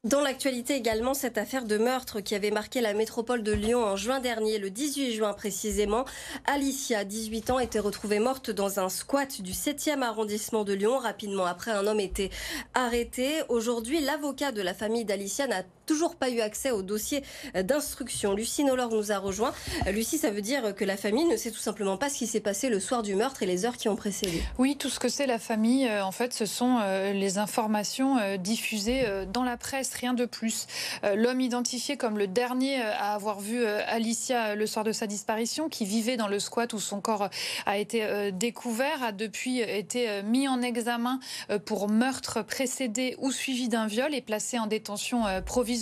Dans l'actualité également, cette affaire de meurtre qui avait marqué la métropole de Lyon en juin dernier, le 18 juin précisément. Alicia, 18 ans, était retrouvée morte dans un squat du 7e arrondissement de Lyon. Rapidement après, un homme était arrêté. Aujourd'hui, l'avocat de la famille d'Alicia n'a toujours pas eu accès au dossier d'instruction. Lucie Nolor nous a rejoint. Lucie, ça veut dire que la famille ne sait tout simplement pas ce qui s'est passé le soir du meurtre et les heures qui ont précédé. Oui, tout ce que c'est la famille, en fait, ce sont les informations diffusées dans la presse, rien de plus. L'homme identifié comme le dernier à avoir vu Alicia le soir de sa disparition, qui vivait dans le squat où son corps a été découvert, a depuis été mis en examen pour meurtre précédé ou suivi d'un viol et placé en détention provisoire.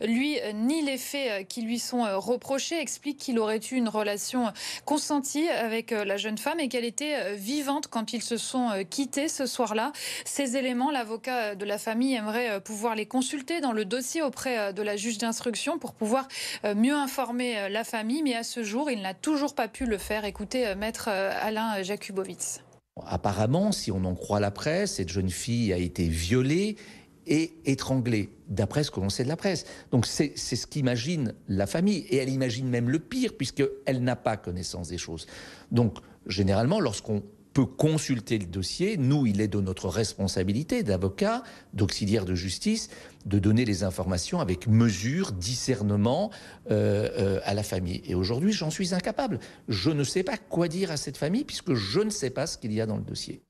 Lui nie les faits qui lui sont reprochés, explique qu'il aurait eu une relation consentie avec la jeune femme et qu'elle était vivante quand ils se sont quittés ce soir-là. Ces éléments, l'avocat de la famille aimerait pouvoir les consulter dans le dossier auprès de la juge d'instruction pour pouvoir mieux informer la famille, mais à ce jour, il n'a toujours pas pu le faire. Écoutez, maître Alain Jakubowicz. Apparemment, si on en croit la presse, cette jeune fille a été violée et étranglée, d'après ce que l'on sait de la presse. Donc c'est ce qu'imagine la famille, et elle imagine même le pire, puisqu'elle n'a pas connaissance des choses. Donc généralement, lorsqu'on peut consulter le dossier, nous, il est de notre responsabilité d'avocat, d'auxiliaire de justice, de donner les informations avec mesure, discernement à la famille. Et aujourd'hui, j'en suis incapable. Je ne sais pas quoi dire à cette famille, puisque je ne sais pas ce qu'il y a dans le dossier.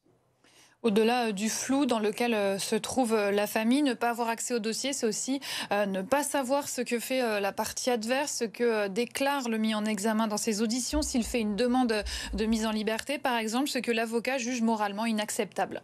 Au-delà du flou dans lequel se trouve la famille, ne pas avoir accès au dossier, c'est aussi ne pas savoir ce que fait la partie adverse, ce que déclare le mis en examen dans ses auditions, s'il fait une demande de mise en liberté, par exemple, ce que l'avocat juge moralement inacceptable.